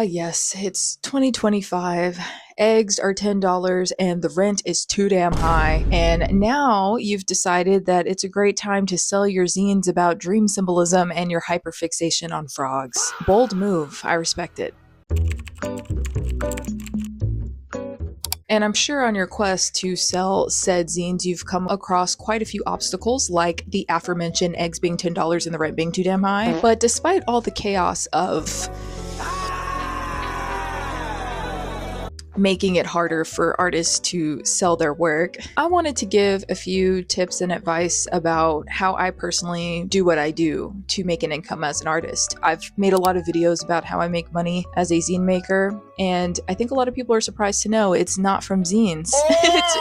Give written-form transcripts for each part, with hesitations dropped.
Yes, it's 2025. Eggs are $10 and the rent is too damn high. And now you've decided that it's a great time to sell your zines about dream symbolism and your hyperfixation on frogs. Bold move. I respect it. And I'm sure on your quest to sell said zines, you've come across quite a few obstacles, like the aforementioned eggs being $10 and the rent being too damn high. But despite all the chaos of making it harder for artists to sell their work, I wanted to give a few tips and advice about how I personally do what I do to make an income as an artist. I've made a lot of videos about how I make money as a zine maker, and I think a lot of people are surprised to know it's not from zines.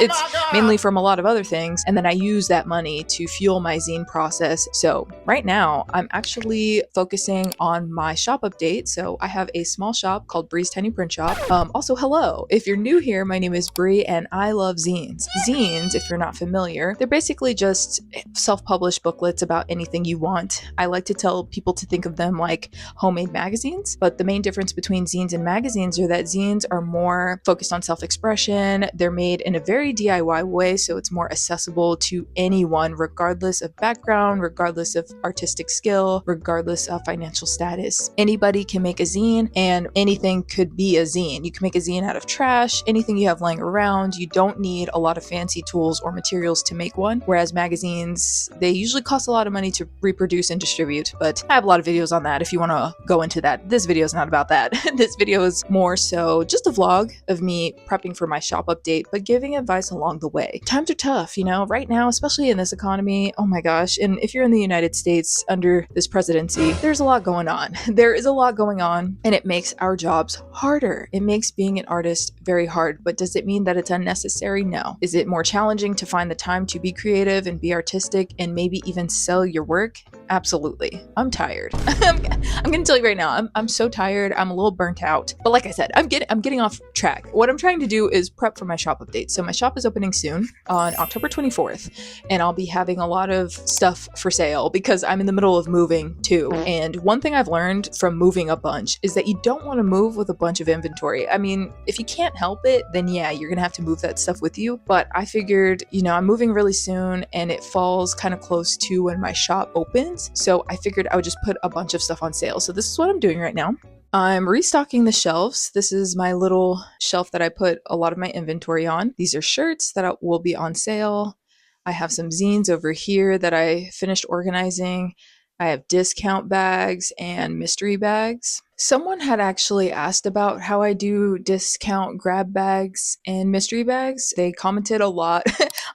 It's mainly from a lot of other things, and then I use that money to fuel my zine process. So right now, I'm actually focusing on my shop update. So I have a small shop called Bree's Tiny Print Shop. Also, hello. If you're new here, my name is Bree and I love zines. Zines, if you're not familiar, they're basically just self-published booklets about anything you want. I like to tell people to think of them like homemade magazines, but the main difference between zines and magazines are that zines are more focused on self-expression. They're made in a very DIY way, so it's more accessible to anyone, regardless of background, regardless of artistic skill, regardless of financial status. Anybody can make a zine, and anything could be a zine. You can make a zine out of trash, anything you have lying around. You don't need a lot of fancy tools or materials to make one, whereas magazines, they usually cost a lot of money to reproduce and distribute, but I have a lot of videos on that if you want to go into that. This video is not about that. This video is more so just a vlog of me prepping for my shop update, but giving advice along the way. Times are tough, you know, right now, especially in this economy. Oh my gosh. And if you're in the United States under this presidency, there's a lot going on. There is a lot going on, and it makes our jobs harder. It makes being an artist very hard, but does it mean that it's unnecessary? No. Is it more challenging to find the time to be creative and be artistic and maybe even sell your work? Absolutely. I'm tired. I'm gonna tell you right now, I'm so tired. I'm a little burnt out. But like I said, I'm getting off track. What I'm trying to do is prep for my shop update. So my shop is opening soon on October 24th, and I'll be having a lot of stuff for sale because I'm in the middle of moving too. And one thing I've learned from moving a bunch is that you don't want to move with a bunch of inventory. I mean, if you can't help it, then yeah, you're gonna have to move that stuff with you. But I figured, you know, I'm moving really soon and it falls kind of close to when my shop opens. So I figured I would just put a bunch of stuff on sale. So this is what I'm doing right now. I'm restocking the shelves. This is my little shelf that I put a lot of my inventory on. These are shirts that will be on sale. I have some zines over here that I finished organizing. I have discount bags and mystery bags. Someone had actually asked about how I do discount grab bags and mystery bags. They commented a lot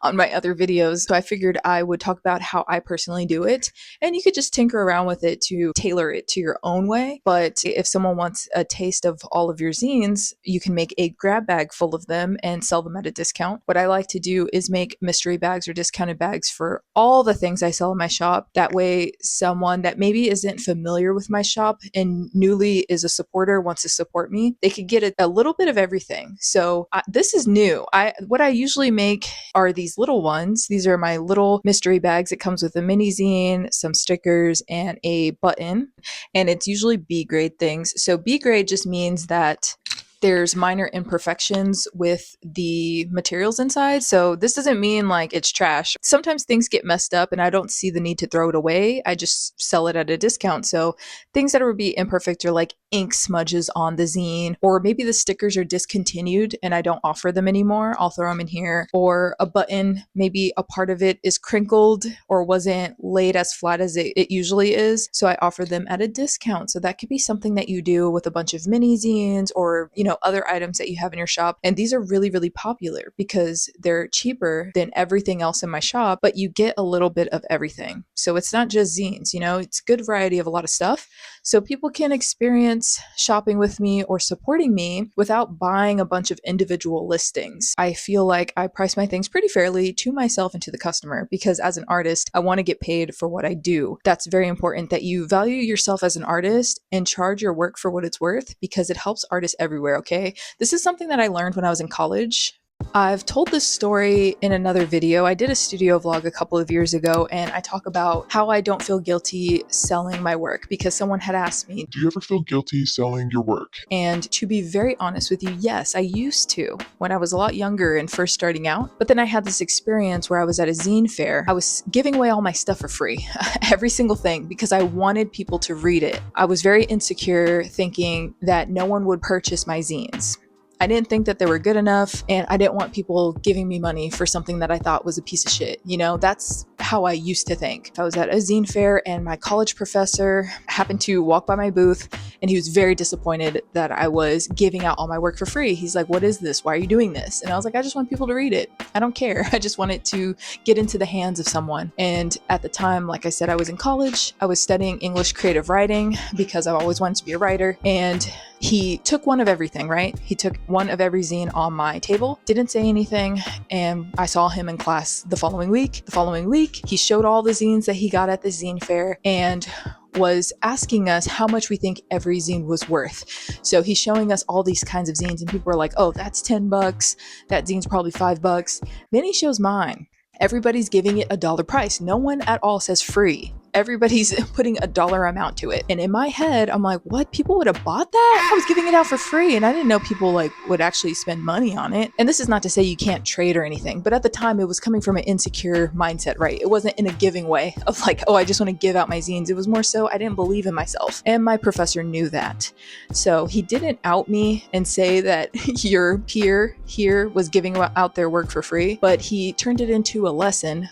on my other videos, so I figured I would talk about how I personally do it. And you could just tinker around with it to tailor it to your own way. But if someone wants a taste of all of your zines, you can make a grab bag full of them and sell them at a discount. What I like to do is make mystery bags or discounted bags for all the things I sell in my shop. That way, someone that maybe isn't familiar with my shop and newly is a supporter, wants to support me, they could get a little bit of everything. So this is new. What I usually make are these little ones. These are my little mystery bags. It comes with a mini zine, some stickers, and a button. And it's usually B grade things. So B grade just means that there's minor imperfections with the materials inside. So this doesn't mean like it's trash. Sometimes things get messed up and I don't see the need to throw it away. I just sell it at a discount. So things that would be imperfect are like ink smudges on the zine, or maybe the stickers are discontinued and I don't offer them anymore. I'll throw them in here. Or a button, maybe a part of it is crinkled or wasn't laid as flat as it usually is. So I offer them at a discount. So that could be something that you do with a bunch of mini zines or, you know, other items that you have in your shop. And these are really, really popular because they're cheaper than everything else in my shop, but you get a little bit of everything. So it's not just zines, you know, it's a good variety of a lot of stuff. So people can experience shopping with me or supporting me without buying a bunch of individual listings. I feel like I price my things pretty fairly to myself and to the customer because as an artist, I want to get paid for what I do. That's very important that you value yourself as an artist and charge your work for what it's worth because it helps artists everywhere. Okay. This is something that I learned when I was in college. I've told this story in another video. I did a studio vlog a couple of years ago, and I talk about how I don't feel guilty selling my work because someone had asked me, Do you ever feel guilty selling your work? and to be very honest with you, yes, I used to when I was a lot younger and first starting out. But then I had this experience where I was at a zine fair. I was giving away all my stuff for free, every single thing, because I wanted people to read it. I was very insecure, thinking that no one would purchase my zines. I didn't think that they were good enough, and I didn't want people giving me money for something that I thought was a piece of shit. You know, that's how I used to think. I was at a zine fair, and my college professor happened to walk by my booth, and he was very disappointed that I was giving out all my work for free. He's like, "What is this? Why are you doing this?" And I was like, "I just want people to read it. I don't care. I just want it to get into the hands of someone." And at the time, like I said, I was in college. I was studying English creative writing because I've always wanted to be a writer. And he took one of everything, right? He took one of every zine on my table, didn't say anything, and I saw him in class the following week. The following week, he showed all the zines that he got at the zine fair and was asking us how much we think every zine was worth. So he's showing us all these kinds of zines, and people were like, "Oh, that's $10. That zine's probably $5." Then he shows mine. Everybody's giving it $1 price. No one at all says free. Everybody's putting a dollar amount to it. And in my head, I'm like, what? People would have bought that? I was giving it out for free, and I didn't know people would actually spend money on it. And this is not to say you can't trade or anything, but at the time it was coming from an insecure mindset, right? It wasn't in a giving way of like, oh, I just want to give out my zines. It was more so I didn't believe in myself. And my professor knew that. So he didn't out me and say that your peer here was giving out their work for free, but he turned it into a lesson.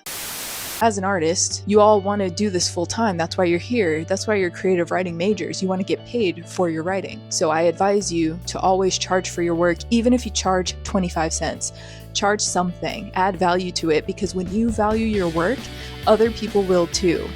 As an artist, you all want to do this full time. That's why you're here. That's why you're creative writing majors. You want to get paid for your writing. So I advise you to always charge for your work, even if you charge 25 cents. Charge something, add value to it, because when you value your work, other people will too.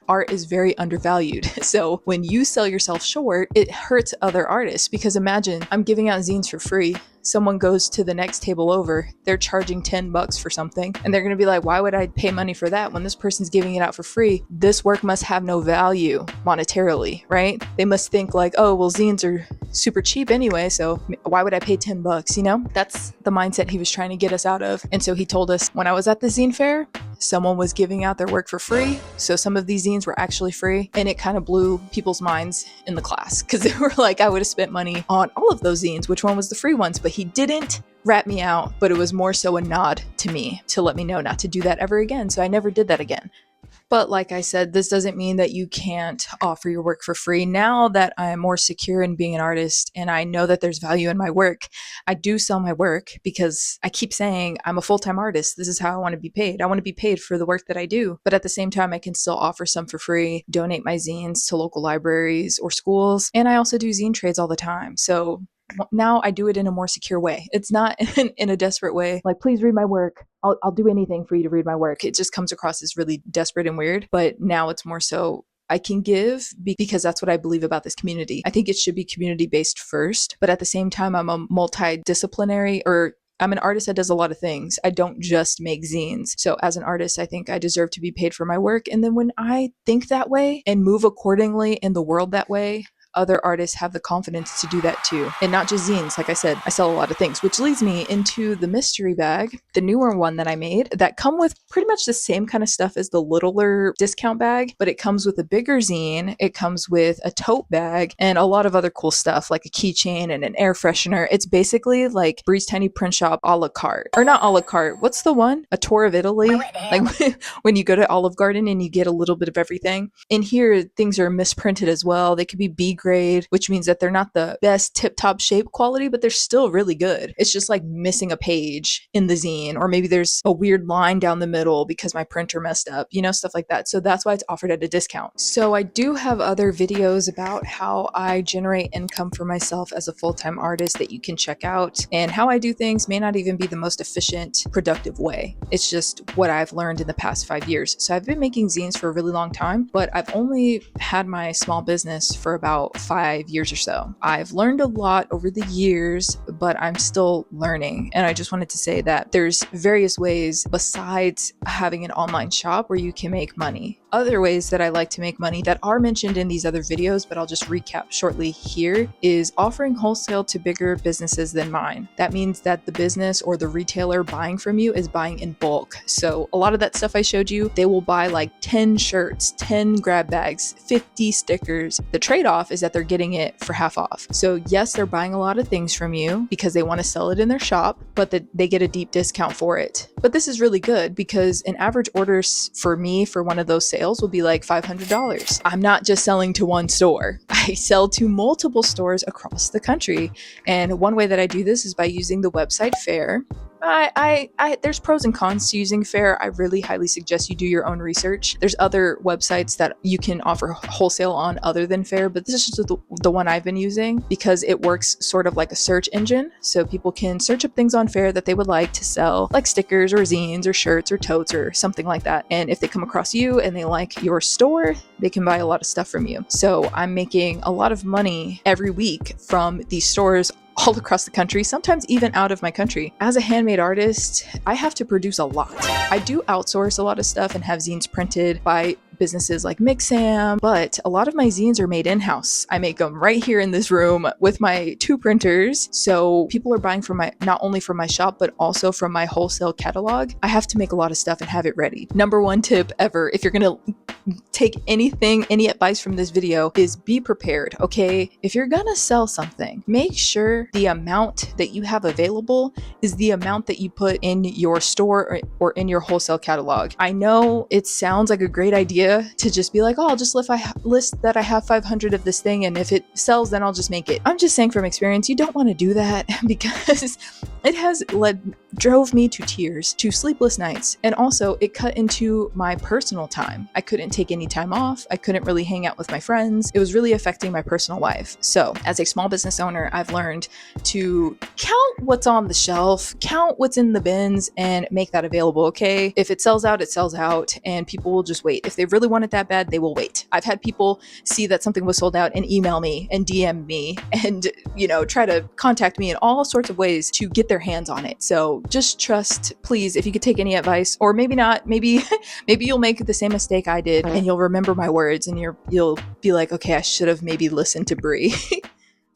Art is very undervalued. So when you sell yourself short, it hurts other artists, because imagine I'm giving out zines for free. Someone goes to the next table over, they're charging $10 for something, and they're going to be like, why would I pay money for that when this person's giving it out for free? This work must have no value monetarily, right? They must think like, oh, well, zines are super cheap anyway, so why would I pay $10? You know, that's the mindset he was trying to get us out of. And so he told us, when I was at the zine fair, someone was giving out their work for free. So some of these zines were actually free, and it kind of blew people's minds in the class, because they were like, I would have spent money on all of those zines. Which one was the free ones? But he didn't rat me out, but it was more so a nod to me to let me know not to do that ever again. So I never did that again. But like I said, this doesn't mean that you can't offer your work for free. Now that I'm more secure in being an artist and I know that there's value in my work, I do sell my work, because I keep saying I'm a full-time artist. This is how I want to be paid. I want to be paid for the work that I do. But at the same time, I can still offer some for free, donate my zines to local libraries or schools. And I also do zine trades all the time. So now I do it in a more secure way. It's not in a desperate way, like, please read my work. I'll do anything for you to read my work. It just comes across as really desperate and weird. But now it's more so I can give because that's what I believe about this community. I think it should be community-based first, but at the same time, I'm a multidisciplinary, or I'm an artist that does a lot of things. I don't just make zines. So as an artist, I think I deserve to be paid for my work. And then when I think that way and move accordingly in the world that way, other artists have the confidence to do that too. And not just zines. Like I said, I sell a lot of things, which leads me into the mystery bag, the newer one that I made, that come with pretty much the same kind of stuff as the littler discount bag, but it comes with a bigger zine, it comes with a tote bag, and a lot of other cool stuff like a keychain and an air freshener. It's basically like Bree's Tiny Print Shop a la carte. Or not a la carte, what's the one? A tour of Italy? Like when you go to Olive Garden and you get a little bit of everything. In here, things are misprinted as well. They could be B grade, which means that they're not the best tip-top shape quality, but they're still really good. It's just like missing a page in the zine, or maybe there's a weird line down the middle because my printer messed up, you know, stuff like that. So that's why it's offered at a discount. So I do have other videos about how I generate income for myself as a full-time artist that you can check out, and how I do things may not even be the most efficient, productive way. It's just what I've learned in the past 5 years. So I've been making zines for a really long time, but I've only had my small business for about 5 years or so. I've learned a lot over the years, but I'm still learning. And I just wanted to say that there's various ways besides having an online shop where you can make money. Other ways that I like to make money that are mentioned in these other videos, but I'll just recap shortly here, is offering wholesale to bigger businesses than mine. That means that the business or the retailer buying from you is buying in bulk. So a lot of that stuff I showed you, they will buy like 10 shirts, 10 grab bags, 50 stickers. The trade-off is that they're getting it for half off. So yes, they're buying a lot of things from you because they want to sell it in their shop, but they get a deep discount for it. But this is really good because an average order for me for one of those sales will be like $500. I'm not just selling to one store. I sell to multiple stores across the country. And one way that I do this is by using the website Fair. There's pros and cons to using Fair. I really highly suggest you do your own research. There's other websites that you can offer wholesale on other than Fair, but this is just the one I've been using because it works sort of like a search engine. So people can search up things on Fair that they would like to sell, like stickers or zines or shirts or totes or something like that. And if they come across you and they like your store, they can buy a lot of stuff from you. So I'm making a lot of money every week from these stores all across the country, sometimes even out of my country. As a handmade artist, I have to produce a lot. I do outsource a lot of stuff and have zines printed by businesses like Mixam, but a lot of my zines are made in-house. I make them right here in this room with my 2 printers. So people are buying from not only from my shop, but also from my wholesale catalog. I have to make a lot of stuff and have it ready. Number 1 tip ever, if you're gonna take any advice from this video, is be prepared, okay? If you're gonna sell something, make sure the amount that you have available is the amount that you put in your store or in your wholesale catalog. I know it sounds like a great idea to just be like, oh, I'll just list that I have 500 of this thing, and if it sells, then I'll just make it. I'm just saying from experience, you don't want to do that because it has drove me to tears, to sleepless nights, and also it cut into my personal time. I couldn't take any time off. I couldn't really hang out with my friends. It was really affecting my personal life. So as a small business owner, I've learned to count what's on the shelf, count what's in the bins, and make that available, okay? If it sells out, it sells out, and people will just wait. If they really want it that bad, they will wait. I've had people see that something was sold out and email me and DM me and, try to contact me in all sorts of ways to get their hands on it. So just trust, please, if you could take any advice, or maybe not, maybe you'll make the same mistake I did and you'll remember my words and you'll be like, okay, I should have maybe listened to Bree.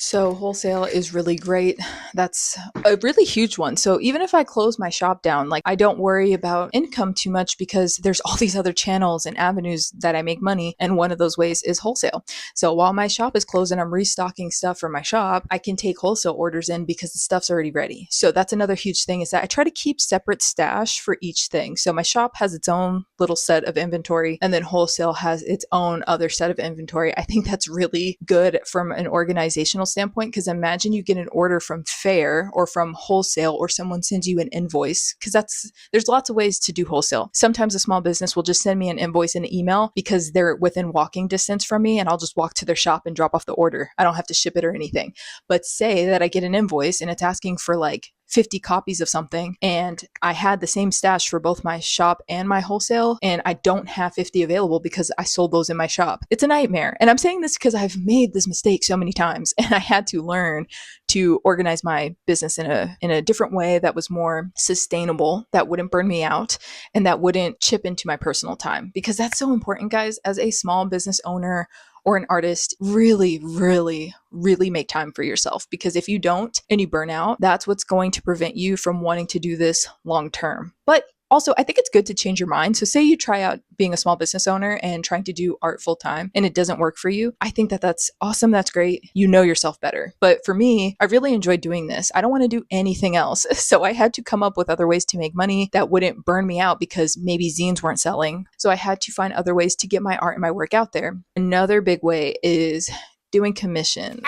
So wholesale is really great. That's a really huge one. So even if I close my shop down, I don't worry about income too much because there's all these other channels and avenues that I make money. And one of those ways is wholesale. So while my shop is closed and I'm restocking stuff for my shop, I can take wholesale orders in because the stuff's already ready. So that's another huge thing, is that I try to keep separate stash for each thing. So my shop has its own little set of inventory, and then wholesale has its own other set of inventory. I think that's really good from an organizational standpoint, because imagine you get an order from Fair or from wholesale, or someone sends you an invoice, because there's lots of ways to do wholesale. Sometimes a small business will just send me an invoice in an email because they're within walking distance from me, and I'll just walk to their shop and drop off the order. I don't have to ship it or anything. But say that I get an invoice and it's asking for 50 copies of something, and I had the same stash for both my shop and my wholesale, and I don't have 50 available because I sold those in my shop. It's a nightmare. And I'm saying this because I've made this mistake so many times, and I had to learn to organize my business in a different way that was more sustainable, that wouldn't burn me out, and that wouldn't chip into my personal time. Because that's so important, guys. As a small business owner or an artist, really, really, really make time for yourself. Because if you don't and you burn out, that's what's going to prevent you from wanting to do this long term. But also, I think it's good to change your mind. So say you try out being a small business owner and trying to do art full time and it doesn't work for you. I think that that's awesome. That's great. You know yourself better. But for me, I really enjoyed doing this. I don't want to do anything else. So I had to come up with other ways to make money that wouldn't burn me out because maybe zines weren't selling. So I had to find other ways to get my art and my work out there. Another big way is doing commissions.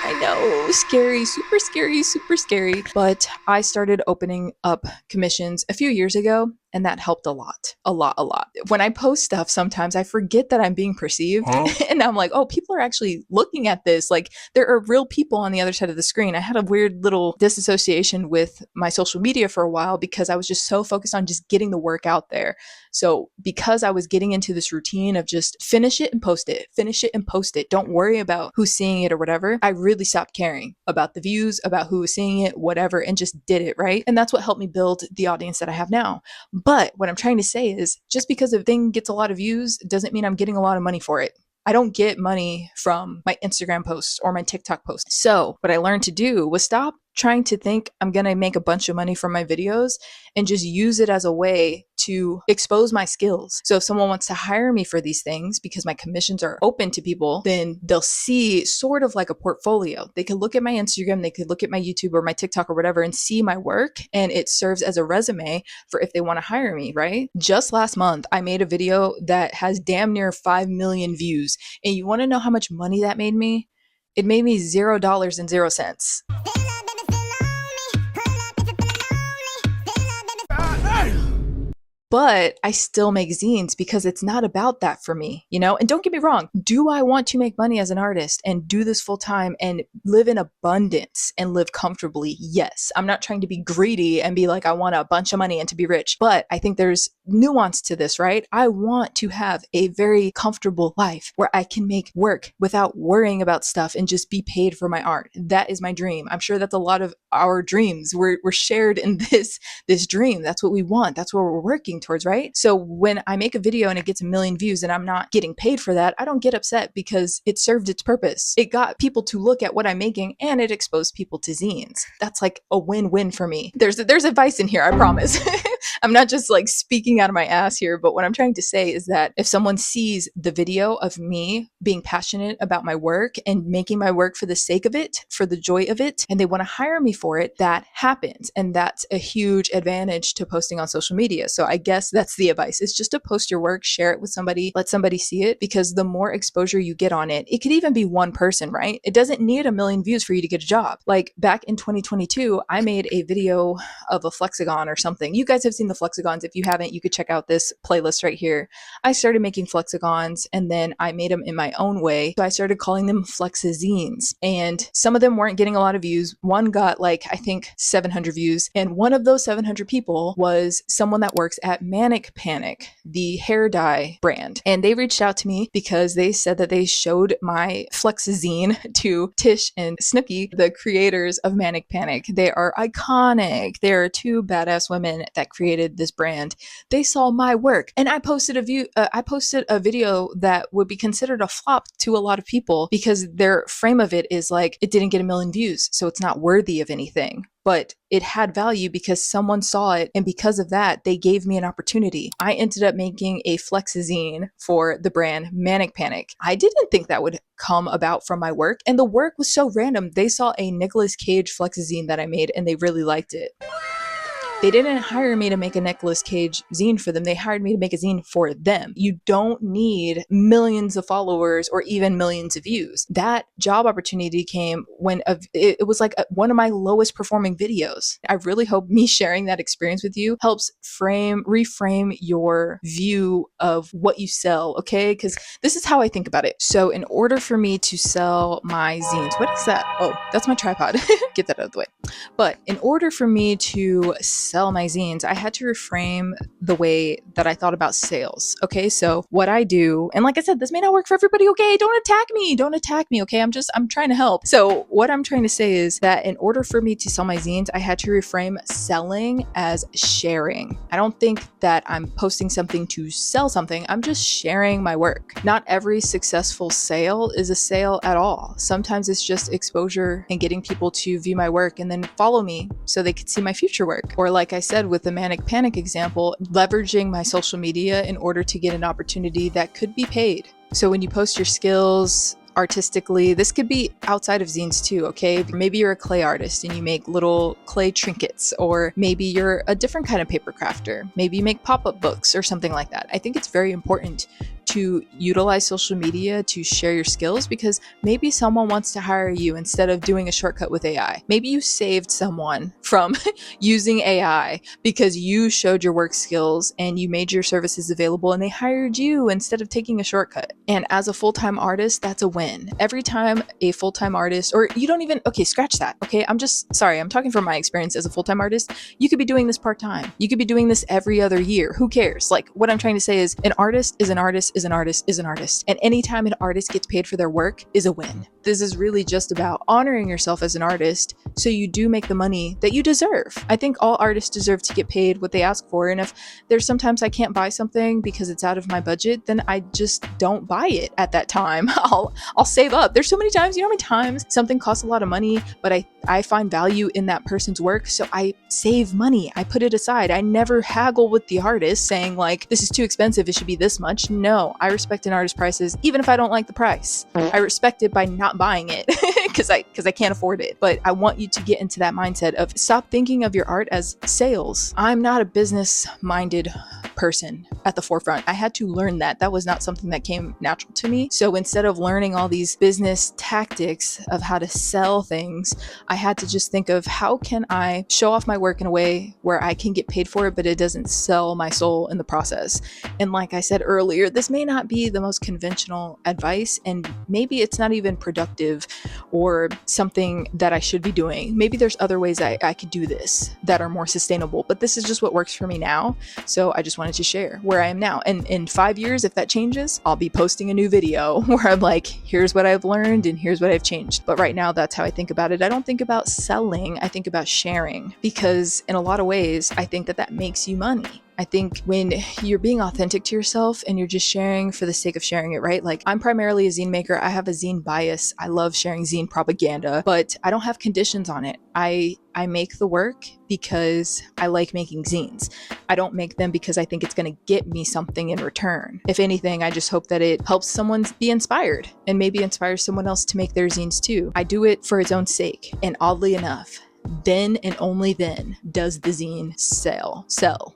I know, scary, super scary, super scary. But I started opening up commissions a few years ago, and that helped a lot. When I post stuff, sometimes I forget that I'm being perceived. And I'm like, oh, people are actually looking at this. There are real people on the other side of the screen. I had a weird little disassociation with my social media for a while because I was just so focused on just getting the work out there. So because I was getting into this routine of just finish it and post it, finish it and post it, don't worry about who's seeing it or whatever, I really stopped caring about the views, about who was seeing it, whatever, and just did it, right? And that's what helped me build the audience that I have now. But what I'm trying to say is just because a thing gets a lot of views doesn't mean I'm getting a lot of money for it. I don't get money from my Instagram posts or my TikTok posts. So what I learned to do was stop trying to think I'm going to make a bunch of money from my videos and just use it as a way to expose my skills. So if someone wants to hire me for these things because my commissions are open to people, then they'll see sort of like a portfolio. They could look at my Instagram, they could look at my YouTube or my TikTok or whatever and see my work, and it serves as a resume for if they want to hire me, right? Just last month, I made a video that has damn near 5 million views. And you want to know how much money that made me? It made me $0.00. But I still make zines because it's not about that for me, you know? And don't get me wrong, do I want to make money as an artist and do this full time and live in abundance and live comfortably? Yes. I'm not trying to be greedy and be like, I want a bunch of money and to be rich. But I think there's nuance to this, right? I want to have a very comfortable life where I can make work without worrying about stuff and just be paid for my art. That is my dream. I'm sure that's a lot of our dreams. We're shared in this dream. That's what we want. That's what we're working towards, right? So when I make a video and it gets 1 million views and I'm not getting paid for that, I don't get upset because it served its purpose. It got people to look at what I'm making and it exposed people to zines. That's like a win-win for me. There's advice in here, I promise. I'm not just like speaking out of my ass here, but what I'm trying to say is that if someone sees the video of me being passionate about my work and making my work for the sake of it, for the joy of it, and they want to hire me for it, that happens. And that's a huge advantage to posting on social media. So I guess that's the advice. It's just to post your work, share it with somebody, let somebody see it, because the more exposure you get on it, it could even be one person, right? It doesn't need 1 million views for you to get a job. Like back in 2022, I made a video of a flexagon or something. You guys have seen the flexagons. If you haven't, you could check out this playlist right here. I started making flexagons and then I made them in my own way. So I started calling them flexazines, and some of them weren't getting a lot of views. One got like, I think 700 views. And one of those 700 people was someone that works at Manic Panic, the hair dye brand. And they reached out to me because they said that they showed my flexazine to Tish and Snooki, the creators of Manic Panic. They are iconic. They are two badass women that created this brand. They saw my work, and I posted a video that would be considered a flop to a lot of people because their frame of it is like, it didn't get 1 million views, so it's not worthy of anything. But it had value because someone saw it, and because of that, they gave me an opportunity. I ended up making a flexazine for the brand Manic Panic. I didn't think that would come about from my work, and the work was so random. They saw a Nicolas Cage flexazine that I made, and they really liked it. They didn't hire me to make a Nicolas Cage zine for them. They hired me to make a zine for them. You don't need millions of followers or even millions of views. That job opportunity came when it was like one of my lowest performing videos. I really hope me sharing that experience with you helps reframe your view of what you sell, okay? Because this is how I think about it. So in order for me to sell my zines, what is that? Oh, that's my tripod. Get that out of the way. But in order for me to sell my zines, I had to reframe the way that I thought about sales. Okay, so what I do, and like I said, this may not work for everybody. Okay, don't attack me. Okay, I'm trying to help. So what I'm trying to say is that in order for me to sell my zines, I had to reframe selling as sharing. I don't think that I'm posting something to sell something. I'm just sharing my work. Not every successful sale is a sale at all. Sometimes it's just exposure and getting people to view my work and then follow me so they could see my future work. Or like I said with the Manic Panic example, leveraging my social media in order to get an opportunity that could be paid. So when you post your skills artistically, this could be outside of zines too, okay? Maybe you're a clay artist and you make little clay trinkets, or maybe you're a different kind of paper crafter. Maybe you make pop-up books or something like that. I think it's very important to utilize social media to share your skills, because maybe someone wants to hire you instead of doing a shortcut with AI. Maybe you saved someone from using AI because you showed your work skills and you made your services available and they hired you instead of taking a shortcut. And as a full-time artist, that's a win. Every time a full-time artist, or you don't even, okay, scratch that. Okay, I'm talking from my experience as a full-time artist. You could be doing this part-time. You could be doing this every other year. Who cares? Like, what I'm trying to say is an artist is an artist is an artist is an artist. And anytime an artist gets paid for their work is a win. This is really just about honoring yourself as an artist, so you do make the money that you deserve. I think all artists deserve to get paid what they ask for, and if there's sometimes I can't buy something because it's out of my budget, then I just don't buy it at that time. I'll save up. There's so many times, you know how many times something costs a lot of money, but I find value in that person's work, so I save money. I put it aside. I never haggle with the artist saying like, this is too expensive, it should be this much. No, I respect an artist's prices even if I don't like the price. I respect it by not buying it because I can't afford it. But I want you to get into that mindset of stop thinking of your art as sales. I'm not a business minded person at the forefront. I had to learn that. That was not something that came natural to me. So instead of learning all these business tactics of how to sell things, I had to just think of how can I show off my work in a way where I can get paid for it, but it doesn't sell my soul in the process. And like I said earlier, this may not be the most conventional advice, and maybe it's not even productive or something that I should be doing. Maybe there's other ways I could do this that are more sustainable, but this is just what works for me now. So I just wanted to share where I am now. And in 5 years, if that changes, I'll be posting a new video where I'm like, here's what I've learned and here's what I've changed. But right now, that's how I think about it. I don't think about selling, I think about sharing, because in a lot of ways, I think that makes you money. I think when you're being authentic to yourself and you're just sharing for the sake of sharing it, right? Like I'm primarily a zine maker. I have a zine bias. I love sharing zine propaganda, but I don't have conditions on it. I make the work because I like making zines. I don't make them because I think it's going to get me something in return. If anything, I just hope that it helps someone be inspired and maybe inspires someone else to make their zines too. I do it for its own sake. And oddly enough, then and only then does the zine sell.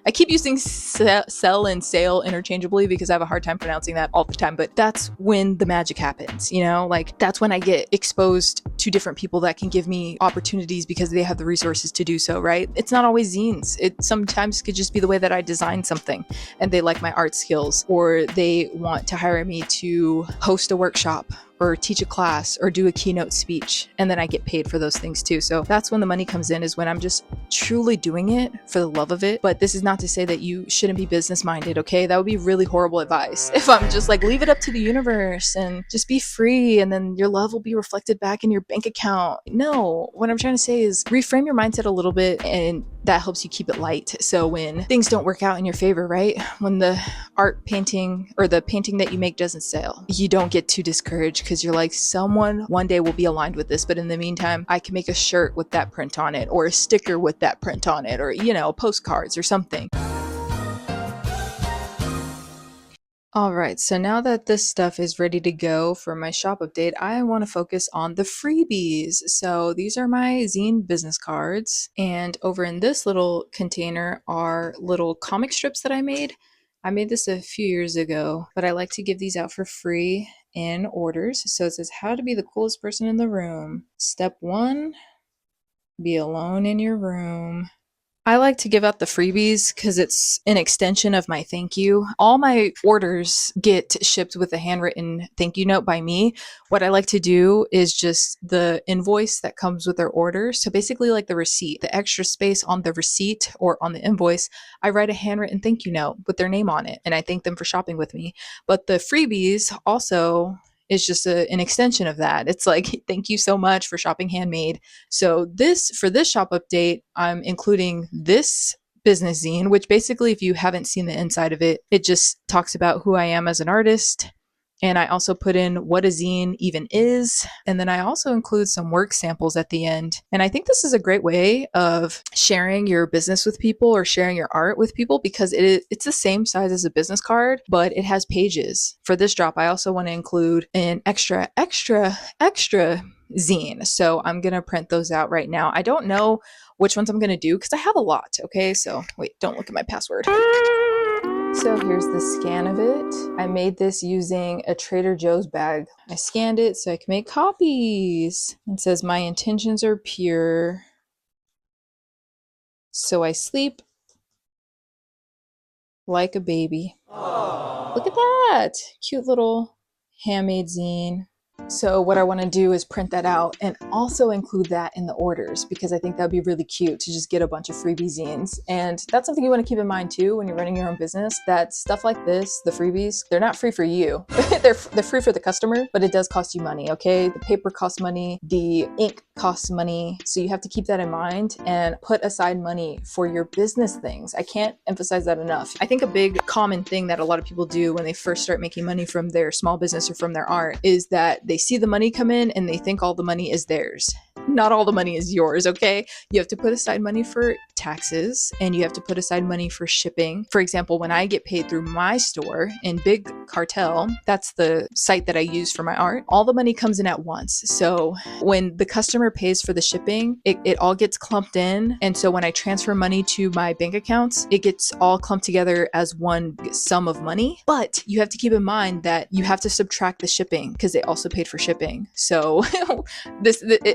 I keep using sell and sale interchangeably because I have a hard time pronouncing that all the time, but that's when the magic happens, you know? Like that's when I get exposed to different people that can give me opportunities because they have the resources to do so, right? It's not always zines. It sometimes could just be the way that I design something and they like my art skills, or they want to hire me to host a workshop or teach a class or do a keynote speech, and then I get paid for those things too. So that's when the money comes in, is when I'm just truly doing it for the love of it. But this is not to say that you shouldn't be business minded, okay? That would be really horrible advice if I'm just like, leave it up to the universe and just be free and then your love will be reflected back in your bank account. No, what I'm trying to say is reframe your mindset a little bit, and that helps you keep it light. So when things don't work out in your favor, right? When the art painting or the painting that you make doesn't sell, you don't get too discouraged because you're like, someone one day will be aligned with this, but in the meantime, I can make a shirt with that print on it, or a sticker with that print on it, or, you know, postcards or something. All right, so now that this stuff is ready to go for my shop update, I want to focus on the freebies. So these are my zine business cards, and over in this little container are little comic strips that I made. I made this a few years ago, but I like to give these out for free in orders. So it says, how to be the coolest person in the room. Step 1, be alone in your room. I like to give out the freebies because it's an extension of my thank you. All my orders get shipped with a handwritten thank you note by me. What I like to do is just the invoice that comes with their order. So basically like the receipt, the extra space on the receipt or on the invoice, I write a handwritten thank you note with their name on it, and I thank them for shopping with me. But the freebies also is just an extension of that. It's like, thank you so much for shopping handmade. So for this shop update, I'm including this business zine, which basically, if you haven't seen the inside of it, it just talks about who I am as an artist. And I also put in what a zine even is. And then I also include some work samples at the end. And I think this is a great way of sharing your business with people or sharing your art with people, because it's the same size as a business card, but it has pages. For this drop, I also want to include an extra zine. So I'm going to print those out right now. I don't know which ones I'm going to do because I have a lot. Okay, so wait, don't look at my password. So here's the scan of it. I made this using a Trader Joe's bag. I scanned it so I can make copies. It says, my intentions are pure, so I sleep like a baby. Aww. Look at that! Cute little handmade zine. So what I want to do is print that out and also include that in the orders, because I think that'd be really cute to just get a bunch of freebie zines. And that's something you want to keep in mind too when you're running your own business, that stuff like this, the freebies, they're not free for you. they're free for the customer, but it does cost you money, okay? The paper costs money, the ink costs money. So you have to keep that in mind and put aside money for your business things. I can't emphasize that enough. I think a big common thing that a lot of people do when they first start making money from their small business or from their art is that they see the money come in and they think all the money is theirs. Not all the money is yours, okay? You have to put aside money for taxes and you have to put aside money for shipping. For example, when I get paid through my store in Big Cartel, that's the site that I use for my art, all the money comes in at once. So when the customer pays for the shipping, it all gets clumped in. And so when I transfer money to my bank accounts, it gets all clumped together as one sum of money. But you have to keep in mind that you have to subtract the shipping because they also paid for shipping. So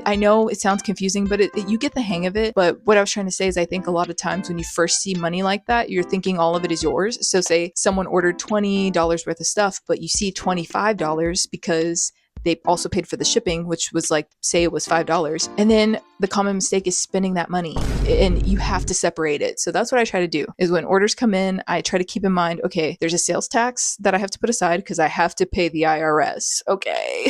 I know it sounds confusing, but you get the hang of it. But what I was trying to say is I think a lot of times when you first see money like that, you're thinking all of it is yours. So say someone ordered $20 worth of stuff, but you see $25 because they also paid for the shipping, which was like, say it was $5. And then the common mistake is spending that money and you have to separate it. So that's what I try to do is when orders come in, I try to keep in mind, okay, there's a sales tax that I have to put aside because I have to pay the IRS. Okay.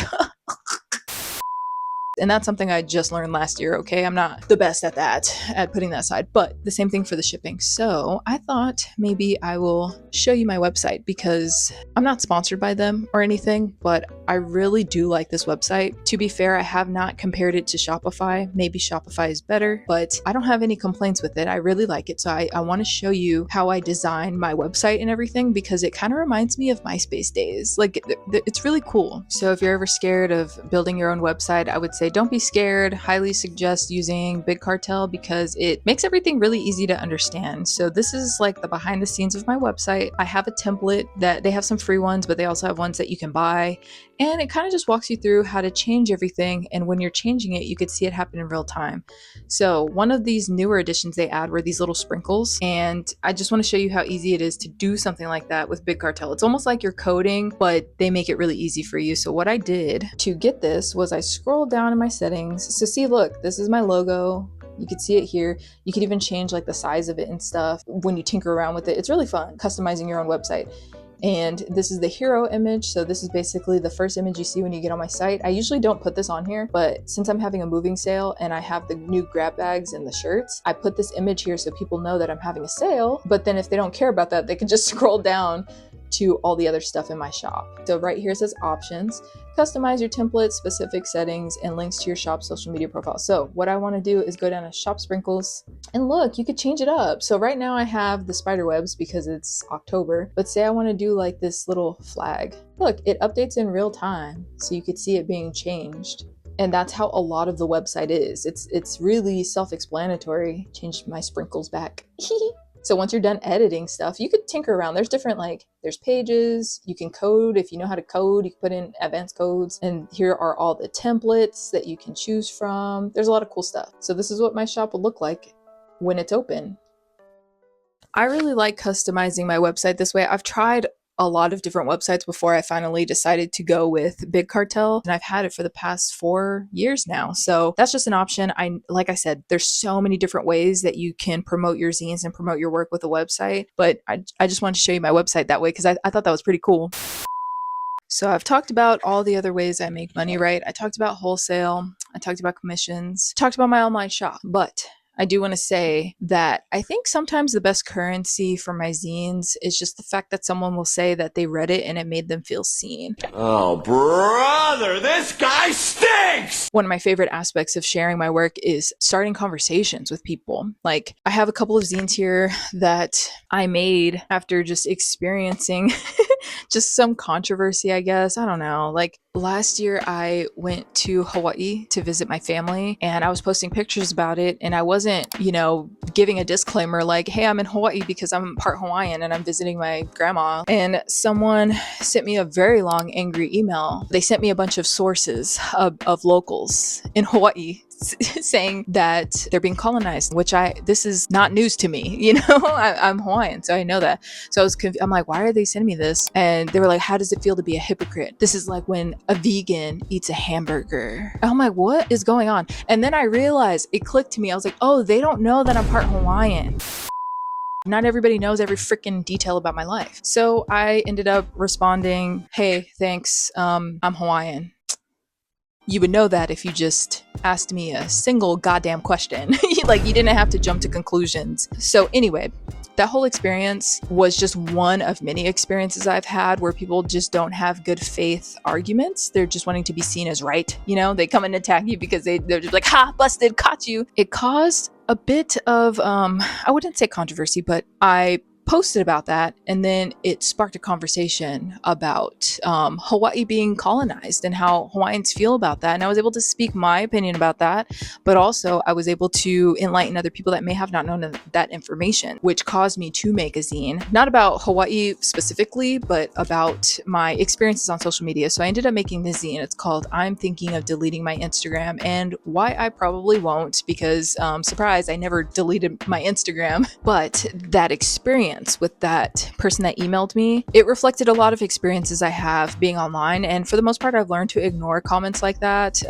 And that's something I just learned last year, okay? I'm not the best at that, at putting that aside, but the same thing for the shipping. So I thought maybe I will show you my website because I'm not sponsored by them or anything, but I really do like this website. To be fair, I have not compared it to Shopify. Maybe Shopify is better, but I don't have any complaints with it. I really like it. So I want to show you how I design my website and everything because it kind of reminds me of MySpace days. Like it's really cool. So if you're ever scared of building your own website, I would say don't be scared. Highly suggest using Big Cartel because it makes everything really easy to understand. So this is like the behind the scenes of my website. I have a template that they have some free ones, but they also have ones that you can buy. And it kind of just walks you through how to change everything. And when you're changing it, you could see it happen in real time. So one of these newer additions they add were these little sprinkles. And I just want to show you how easy it is to do something like that with Big Cartel. It's almost like you're coding, but they make it really easy for you. So what I did to get this was I scrolled down in my settings. So see, look, this is my logo. You can see it here. You could even change like the size of it and stuff when you tinker around with it. It's really fun customizing your own website. And this is the hero image. So this is basically the first image you see when you get on my site. I usually don't put this on here, but since I'm having a moving sale and I have the new grab bags and the shirts, I put this image here so people know that I'm having a sale. But then if they don't care about that, they can just scroll down to all the other stuff in my shop. So right here it says options, customize your template, specific settings, and links to your shop social media profile. So what I want to do is go down to shop sprinkles and look, you could change it up. So right now I have the spider webs because it's October, but say I want to do like this little flag. Look, it updates in real time. So you could see it being changed. And that's how a lot of the website is. It's really self-explanatory. Changed my sprinkles back. So once you're done editing stuff, you could tinker around. There's different, there's pages, you can code. If you know how to code, you can put in advanced codes. And here are all the templates that you can choose from. There's a lot of cool stuff. So this is what my shop will look like when it's open. I really like customizing my website this way. I've tried a lot of different websites before I finally decided to go with Big Cartel, and I've had it for the past 4 years now. So that's just an option. Like I said, there's so many different ways that you can promote your zines and promote your work with a website, but I just wanted to show you my website that way because I thought that was pretty cool. So I've talked about all the other ways I make money, right? I talked about wholesale, I talked about commissions, talked about my online shop, but I do want to say that I think sometimes the best currency for my zines is just the fact that someone will say that they read it and it made them feel seen. Oh, brother, this guy stinks! One of my favorite aspects of sharing my work is starting conversations with people. Like, I have a couple of zines here that I made after just experiencing just some controversy, I guess. I don't know. Like, last year I went to Hawaii to visit my family and I was posting pictures about it, and I wasn't, giving a disclaimer like, hey, I'm in Hawaii because I'm part Hawaiian and I'm visiting my grandma. And someone sent me a very long, angry email. They sent me a bunch of sources of locals in Hawaii saying that they're being colonized, which this is not news to me. I'm Hawaiian, so I know that. So I was I'm like, why are they sending me this? And they were like, how does it feel to be a hypocrite? This is like when a vegan eats a hamburger. I'm like, what is going on? And then I realized, it clicked to me. I was like, oh, they don't know that I'm part Hawaiian. Not everybody knows every freaking detail about my life. So I ended up responding, hey, thanks, I'm Hawaiian. You would know that if you just asked me a single goddamn question. Like, you didn't have to jump to conclusions. So anyway, that whole experience was just one of many experiences I've had where people just don't have good faith arguments. They're just wanting to be seen as right. You know, they come and attack you because they're just like, ha, busted, caught you. It caused a bit of, I wouldn't say controversy, but I posted about that, and then it sparked a conversation about Hawaii being colonized and how Hawaiians feel about that. And I was able to speak my opinion about that, but also I was able to enlighten other people that may have not known that information, which caused me to make a zine, not about Hawaii specifically, but about my experiences on social media. So I ended up making this zine. It's called I'm Thinking of Deleting My Instagram, and why I probably won't, because surprise, I never deleted my Instagram. But that experience with that person that emailed me, it reflected a lot of experiences I have being online. And for the most part, I've learned to ignore comments like that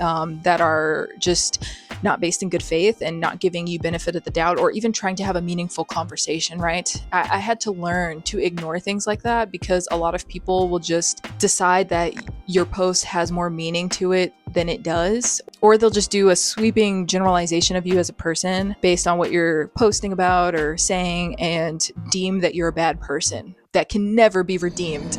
that are just not based in good faith and not giving you benefit of the doubt, or even trying to have a meaningful conversation, right? I had to learn to ignore things like that, because a lot of people will just decide that your post has more meaning to it than it does, or they'll just do a sweeping generalization of you as a person based on what you're posting about or saying, and deem that you're a bad person that can never be redeemed.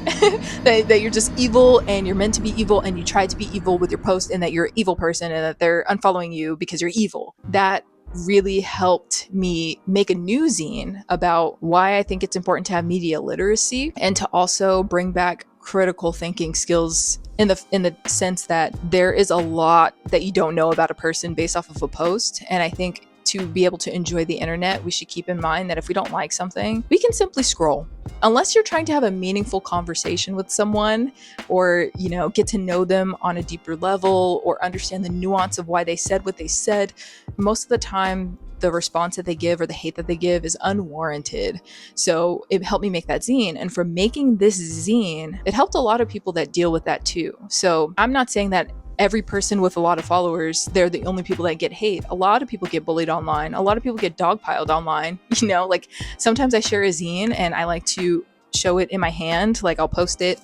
that you're just evil and you're meant to be evil, and you try to be evil with your post, and that you're an evil person and that they're unfollowing you because you're evil. That really helped me make a new zine about why I think it's important to have media literacy, and to also bring back critical thinking skills in the sense that there is a lot that you don't know about a person based off of a post. And I think to be able to enjoy the internet, we should keep in mind that if we don't like something, we can simply scroll. Unless you're trying to have a meaningful conversation with someone, or, you know, get to know them on a deeper level, or understand the nuance of why they said what they said, most of the time the response that they give or the hate that they give is unwarranted. So it helped me make that zine. And from making this zine, it helped a lot of people that deal with that too. So I'm not saying that every person with a lot of followers, they're the only people that get hate. A lot of people get bullied online. A lot of people get dogpiled online. You know, like sometimes I share a zine and I like to show it in my hand. Like I'll post it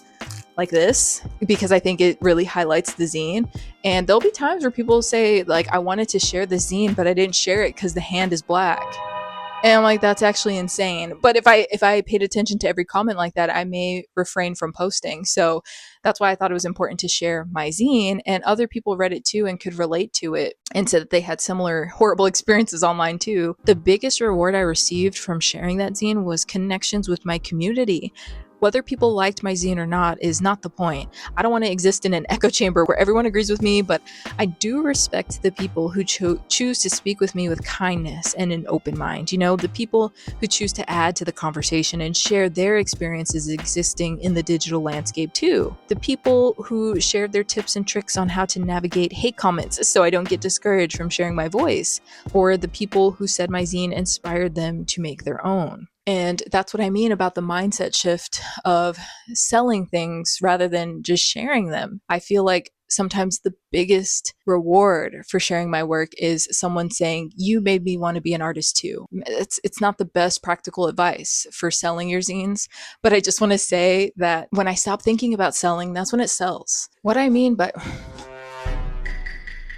like this because I think it really highlights the zine. And there'll be times where people say like, I wanted to share the zine, but I didn't share it because the hand is black. And I'm like, that's actually insane. But if I paid attention to every comment like that, I may refrain from posting. So that's why I thought it was important to share my zine, and other people read it too and could relate to it and said that they had similar horrible experiences online too. The biggest reward I received from sharing that zine was connections with my community. Whether people liked my zine or not is not the point. I don't want to exist in an echo chamber where everyone agrees with me, but I do respect the people who choose to speak with me with kindness and an open mind. You know, the people who choose to add to the conversation and share their experiences existing in the digital landscape too. The people who shared their tips and tricks on how to navigate hate comments so I don't get discouraged from sharing my voice, or the people who said my zine inspired them to make their own. And that's what I mean about the mindset shift of selling things rather than just sharing them. I feel like sometimes the biggest reward for sharing my work is someone saying, you made me want to be an artist too. It's not the best practical advice for selling your zines, but I just want to say that when I stop thinking about selling, that's when it sells. What I mean by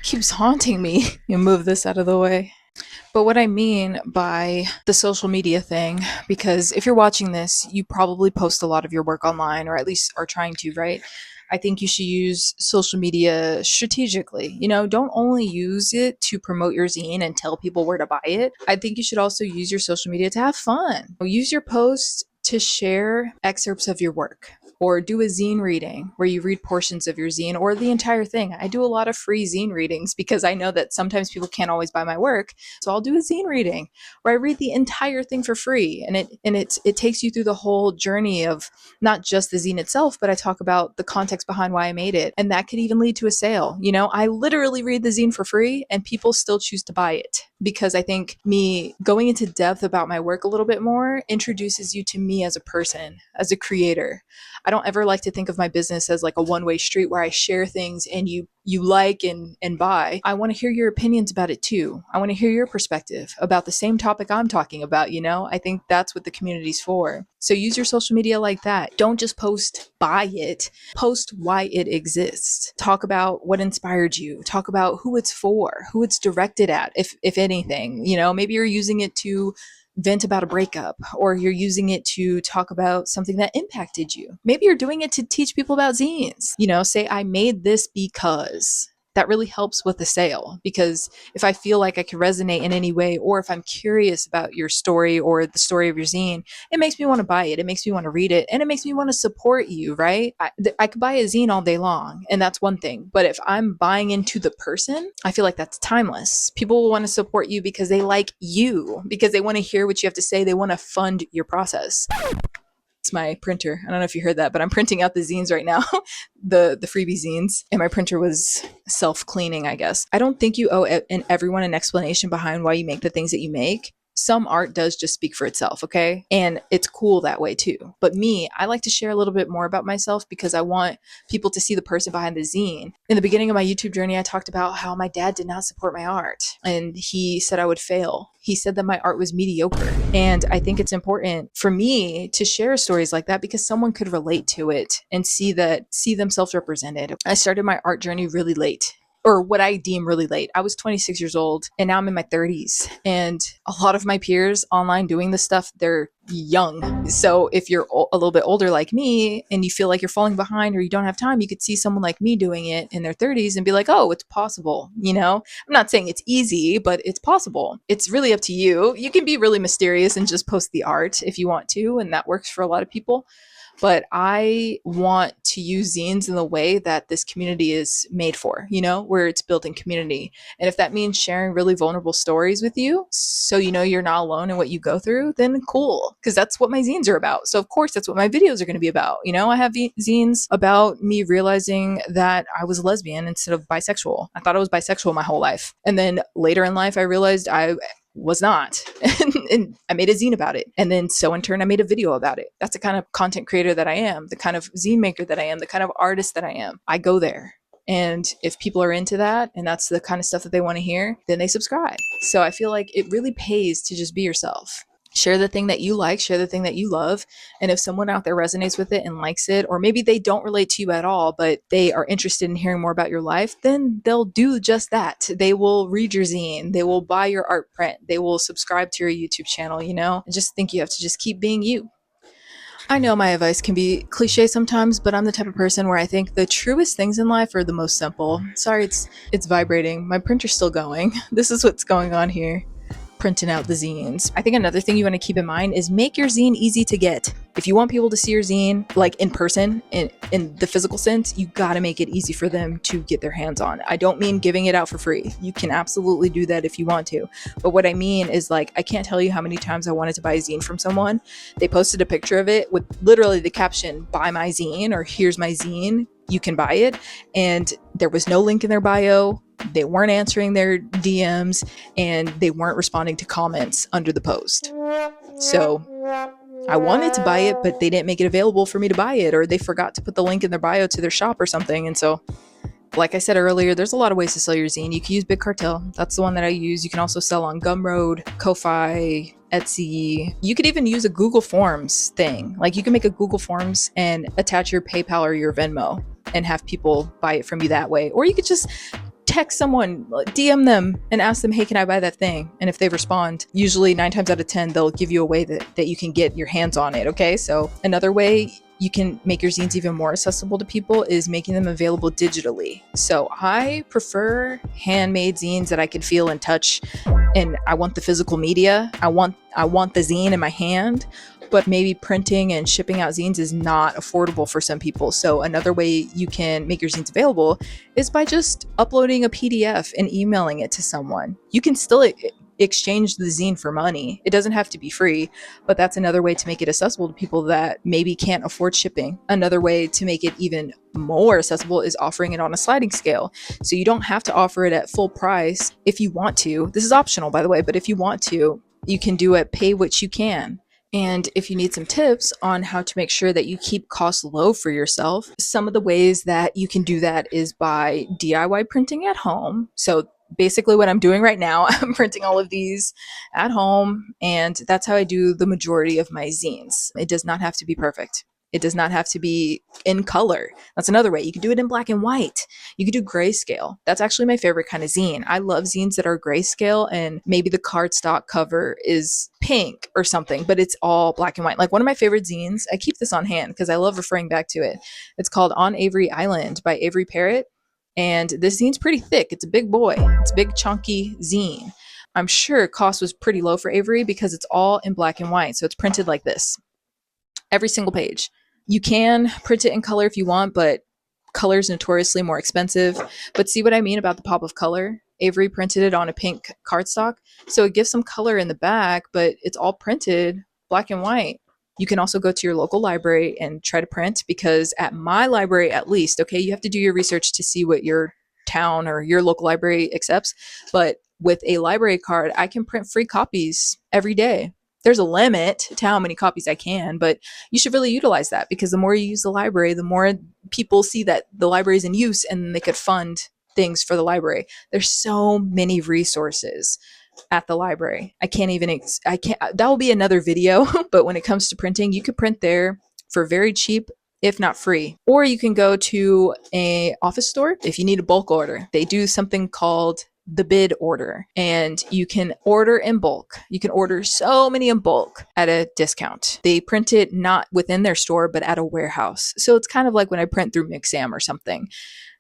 keeps haunting me. You move this out of the way. But what I mean by the social media thing, because if you're watching this, you probably post a lot of your work online, or at least are trying to, right? I think you should use social media strategically. You know, don't only use it to promote your zine and tell people where to buy it. I think you should also use your social media to have fun. Use your posts to share excerpts of your work, or do a zine reading where you read portions of your zine or the entire thing. I do a lot of free zine readings because I know that sometimes people can't always buy my work. So I'll do a zine reading where I read the entire thing for free. And it takes you through the whole journey of not just the zine itself, but I talk about the context behind why I made it. And that could even lead to a sale. You know, I literally read the zine for free and people still choose to buy it, because I think me going into depth about my work a little bit more introduces you to me as a person, as a creator. I don't ever like to think of my business as like a one-way street where I share things and you you like and buy, I want to hear your opinions about it too. I want to hear your perspective about the same topic I'm talking about, you know? I think that's what the community's for. So use your social media like that. Don't just post buy it, post why it exists. Talk about what inspired you. Talk about who it's for, who it's directed at, if anything. You know, maybe you're using it to vent about a breakup, or you're using it to talk about something that impacted you. Maybe you're doing it to teach people about zines. You know, say, I made this because. That really helps with the sale, because if I feel like I can resonate in any way, or if I'm curious about your story or the story of your zine, it makes me want to buy it. It makes me want to read it, and it makes me want to support you, right? I could buy a zine all day long, and that's one thing. But if I'm buying into the person, I feel like that's timeless. People will want to support you because they like you, because they want to hear what you have to say. They want to fund your process. It's my printer. I don't know if you heard that, but I'm printing out the zines right now, the freebie zines, and my printer was self-cleaning, I guess. I don't think you owe everyone an explanation behind why you make the things that you make. Some art does just speak for itself, okay? And it's cool that way too. But me, I like to share a little bit more about myself because I want people to see the person behind the zine. In the beginning of my YouTube journey, I talked about how my dad did not support my art, and he said I would fail. He said that my art was mediocre. And I think it's important for me to share stories like that because someone could relate to it and see themselves represented. I started my art journey really late, or what I deem really late. I was 26 years old, and now I'm in my 30s. And a lot of my peers online doing this stuff, they're young. So if you're a little bit older like me and you feel like you're falling behind or you don't have time, you could see someone like me doing it in their 30s and be like, oh, it's possible. You know, I'm not saying it's easy, but it's possible. It's really up to you. You can be really mysterious and just post the art if you want to, and that works for a lot of people. But I want to use zines in the way that this community is made for, you know, where it's building community. And if that means sharing really vulnerable stories with you, so you know you're not alone in what you go through, then cool, because that's what my zines are about. So of course, that's what my videos are going to be about. You know, I have zines about me realizing that I was a lesbian instead of bisexual. I thought I was bisexual my whole life. And then later in life, I realized I was not. And I made a zine about it. And then so in turn, I made a video about it. That's the kind of content creator that I am, the kind of zine maker that I am, the kind of artist that I am. I go there. And if people are into that and that's the kind of stuff that they want to hear, then they subscribe. So I feel like it really pays to just be yourself. Share the thing that you like, share the thing that you love. And if someone out there resonates with it and likes it, or maybe they don't relate to you at all, but they are interested in hearing more about your life, then they'll do just that. They will read your zine. They will buy your art print. They will subscribe to your YouTube channel, you know? I just think you have to just keep being you. I know my advice can be cliche sometimes, but I'm the type of person where I think the truest things in life are the most simple. Sorry, it's vibrating. My printer's still going. This is what's going on here. Printing out the zines. I think another thing you want to keep in mind is make your zine easy to get. If you want people to see your zine like in person, in the physical sense, you got to make it easy for them to get their hands on. I don't mean giving it out for free. You can absolutely do that if you want to. But what I mean is, like, I can't tell you how many times I wanted to buy a zine from someone. They posted a picture of it with literally the caption, buy my zine, or here's my zine, you can buy it. And there was no link in their bio. They weren't answering their DMs, and they weren't responding to comments under the post. So I wanted to buy it, but they didn't make it available for me to buy it, or they forgot to put the link in their bio to their shop or something. And so, like I said earlier, there's a lot of ways to sell your zine. You can use Big Cartel. That's the one that I use. You can also sell on Gumroad, Ko-Fi, Etsy. You could even use a Google Forms thing. Like, you can make a Google Forms and attach your PayPal or your Venmo and have people buy it from you that way. Or you could just text someone, DM them, and ask them, hey, can I buy that thing? And if they respond, usually 9 times out of 10, they'll give you a way that you can get your hands on it, okay? So another way you can make your zines even more accessible to people is making them available digitally. So I prefer handmade zines that I can feel and touch, and I want the physical media. I want the zine in my hand. But maybe printing and shipping out zines is not affordable for some people. So another way you can make your zines available is by just uploading a PDF and emailing it to someone. You can still exchange the zine for money. It doesn't have to be free, but that's another way to make it accessible to people that maybe can't afford shipping. Another way to make it even more accessible is offering it on a sliding scale. So you don't have to offer it at full price if you want to. This is optional, by the way, but if you want to, you can do it pay what you can. And if you need some tips on how to make sure that you keep costs low for yourself, some of the ways that you can do that is by DIY printing at home. So basically what I'm doing right now, I'm printing all of these at home, and that's how I do the majority of my zines. It does not have to be perfect. It does not have to be in color. That's another way. You can do it in black and white. You can do grayscale. That's actually my favorite kind of zine. I love zines that are grayscale and maybe the cardstock cover is pink or something, but it's all black and white. Like one of my favorite zines, I keep this on hand because I love referring back to it. It's called On Avery Island by Avery Parrott. And this zine's pretty thick. It's a big boy. It's a big chunky zine. I'm sure cost was pretty low for Avery because it's all in black and white. So it's printed like this, every single page. You can print it in color if you want, but color is notoriously more expensive. But see what I mean about the pop of color? Avery printed it on a pink cardstock, so it gives some color in the back, but it's all printed black and white. You can also go to your local library and try to print, because at my library, at least, okay, you have to do your research to see what your town or your local library accepts. But with a library card, I can print free copies every day. There's a limit to how many copies I can, but you should really utilize that, because the more you use the library, the more people see that the library is in use and they could fund things for the library. There's so many resources at the library. I can't even, I can't, that will be another video. But when it comes to printing, you could print there for very cheap, if not free. Or you can go to a office store if you need a bulk order. They do something called the bid order, and you can order in bulk. You can order so many in bulk at a discount. They print it not within their store, but at a warehouse. So it's kind of like when I print through Mixam or something.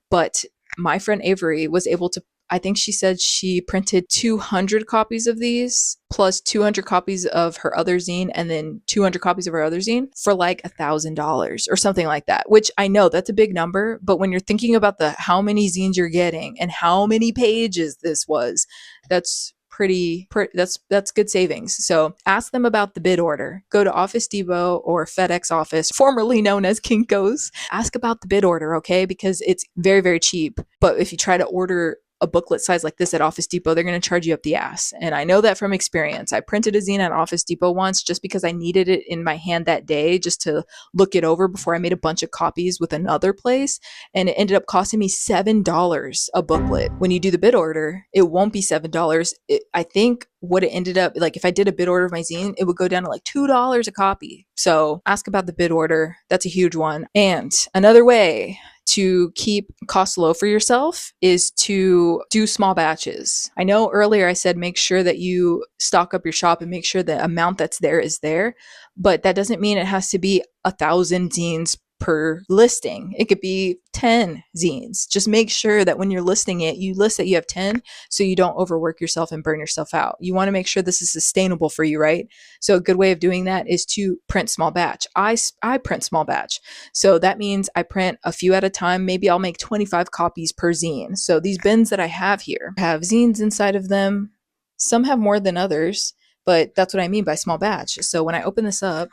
But my friend Avery was able to, I think she said she printed 200 copies of these, plus 200 copies of her other zine, and then 200 copies of her other zine for like $1,000 or something like that, which I know that's a big number. But when you're thinking about the how many zines you're getting and how many pages this was, that's that's good savings. So ask them about the bid order. Go to Office Depot or FedEx office, formerly known as Kinko's. Ask about the bid order, okay? Because it's very, very cheap. But if you try to order a booklet size like this at Office Depot, they're going to charge you up the ass. And I know that from experience. I printed a zine at Office Depot once just because I needed it in my hand that day, just to look it over before I made a bunch of copies with another place. And it ended up costing me $7 a booklet. When you do the bid order, it won't be $7. I think what it ended up, like if I did a bid order of my zine, it would go down to like $2 a copy. So ask about the bid order. That's a huge one. And another way to keep costs low for yourself is to do small batches. I know earlier I said make sure that you stock up your shop and make sure the amount that's there is there, but that doesn't mean it has to be 1,000 zines per listing. It could be 10 zines. Just make sure that when you're listing it, you list that you have 10 so you don't overwork yourself and burn yourself out. You want to make sure this is sustainable for you, right? So a good way of doing that is to print small batch. I print small batch. So that means I print a few at a time. Maybe I'll make 25 copies per zine. So these bins that I have here have zines inside of them. Some have more than others, but that's what I mean by small batch. So when I open this up,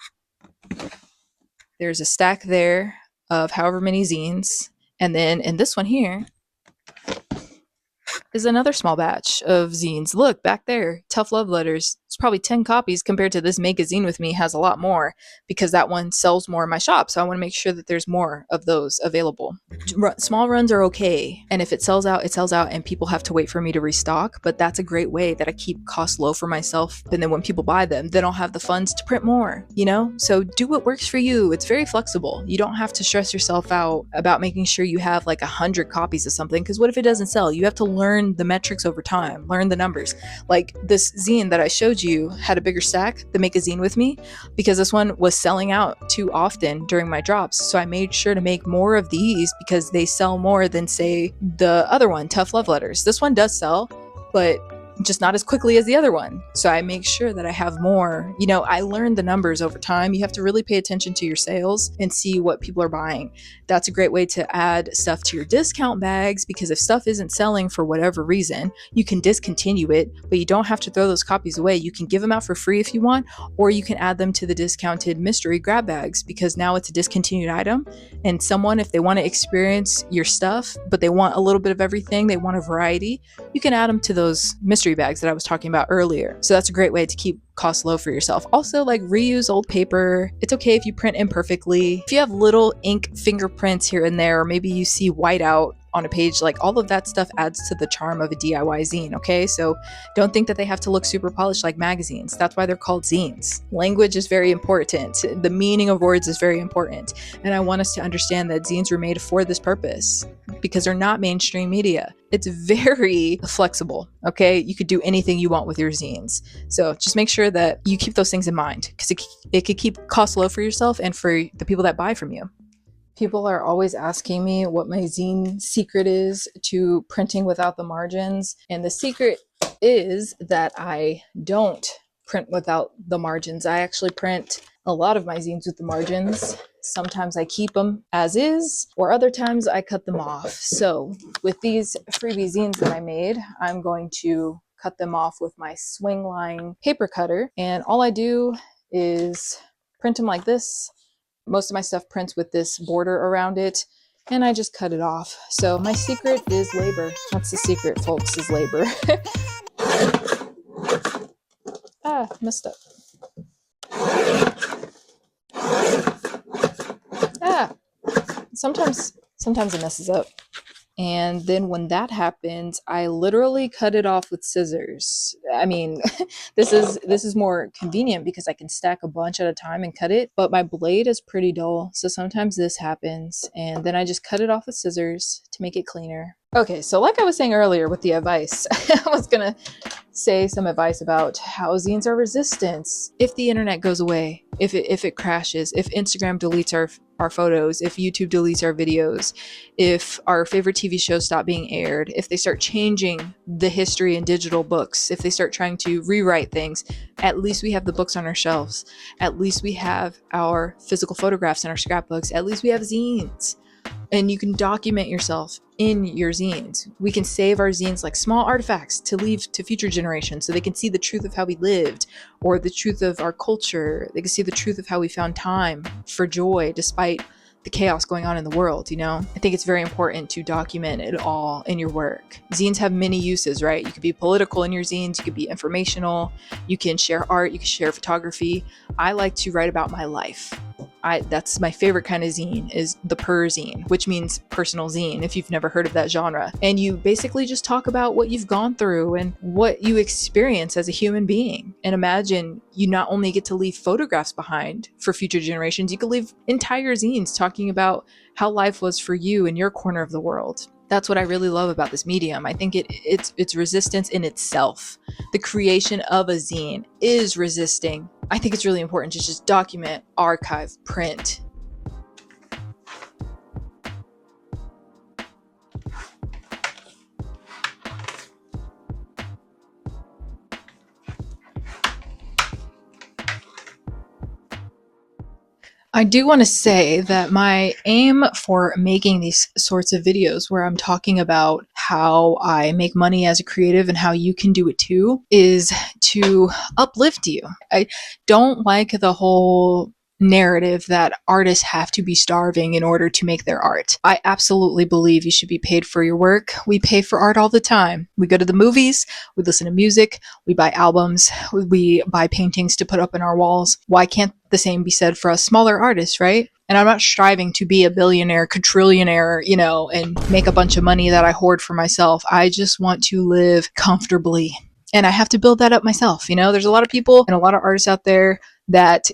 there's a stack there of however many zines. And then in this one here is another small batch of zines. Look, back there, Tough Love Letters. It's probably 10 copies compared to this Make a Zine With Me has a lot more, because that one sells more in my shop. So I want to make sure that there's more of those available. Small runs are okay. And if it sells out, it sells out and people have to wait for me to restock. But that's a great way that I keep costs low for myself. And then when people buy them, they don't have the funds to print more, you know? So do what works for you. It's very flexible. You don't have to stress yourself out about making sure you have like 100 copies of something, because what if it doesn't sell? You have to learn the metrics over time, learn the numbers. Like this zine that I showed you had a bigger stack, the Make a Zine With Me, because this one was selling out too often during my drops. So I made sure to make more of these because they sell more than, say, the other one, Tough Love Letters. This one does sell, but just not as quickly as the other one. So I make sure that I have more. You know, I learned the numbers over time. You have to really pay attention to your sales and see what people are buying. That's a great way to add stuff to your discount bags, because if stuff isn't selling for whatever reason, you can discontinue it, but you don't have to throw those copies away. You can give them out for free if you want, or you can add them to the discounted mystery grab bags, because now it's a discontinued item. And someone, if they want to experience your stuff, but they want a little bit of everything, they want a variety, you can add them to those mystery mystery bags that I was talking about earlier. So that's a great way to keep costs low for yourself. Also, like, reuse old paper. It's okay if you print imperfectly. If you have little ink fingerprints here and there, or maybe you see whiteout on a page, like, all of that stuff adds to the charm of a DIY zine, okay? So don't think that they have to look super polished like magazines. That's why they're called zines. Language is very important. The meaning of words is very important. And I want us to understand that zines were made for this purpose because they're not mainstream media. It's very flexible, okay? You could do anything you want with your zines. So just make sure that you keep those things in mind, because it could keep costs low for yourself and for the people that buy from you. People are always asking me what my zine secret is to printing without the margins. And the secret is that I don't print without the margins. I actually print a lot of my zines with the margins. Sometimes I keep them as is, or other times I cut them off. So with these freebie zines that I made, I'm going to cut them off with my swing line paper cutter. And all I do is print them like this. Most of my stuff prints with this border around it, and I just cut it off. So my secret is labor. That's the secret, folks, is labor. Messed up. Sometimes it messes up. And then when that happens, I literally cut it off with scissors. I mean, this is more convenient because I can stack a bunch at a time and cut it, but my blade is pretty dull. So sometimes this happens, and then I just cut it off with scissors to make it cleaner. Okay, so like I was saying earlier with the advice, I was gonna say some advice about how zines are resistant. If the internet goes away, if it crashes, if Instagram deletes our photos, if YouTube deletes our videos, if our favorite TV shows stop being aired, if they start changing the history in digital books, if they start trying to rewrite things, at least we have the books on our shelves. At least we have our physical photographs in our scrapbooks. At least we have zines. And you can document yourself in your zines. We can save our zines like small artifacts to leave to future generations so they can see the truth of how we lived, or the truth of our culture. They can see the truth of how we found time for joy despite the chaos going on in the world, you know? I think it's very important to document it all in your work. Zines have many uses, right? You could be political in your zines, you could be informational, you can share art, you can share photography. I like to write about my life. That's my favorite kind of zine, is the zine, which means personal zine, if you've never heard of that genre. And you basically just talk about what you've gone through and what you experience as a human being. And imagine you not only get to leave photographs behind for future generations, you could leave entire zines talking about how life was for you in your corner of the world. That's what I really love about this medium. I think it's resistance in itself. The creation of a zine is resisting. I think it's really important to just document, archive, print. I do want to say that my aim for making these sorts of videos where I'm talking about how I make money as a creative and how you can do it too is to uplift you. I don't like the whole narrative that artists have to be starving in order to make their art. I absolutely believe you should be paid for your work. We pay for art all the time. We go to the movies, we listen to music, we buy albums, we buy paintings to put up in our walls. Why can't the same be said for us smaller artists, right? And I'm not striving to be a billionaire, quadrillionaire, you know, and make a bunch of money that I hoard for myself. I just want to live comfortably. And I have to build that up myself. You know, there's a lot of people and a lot of artists out there that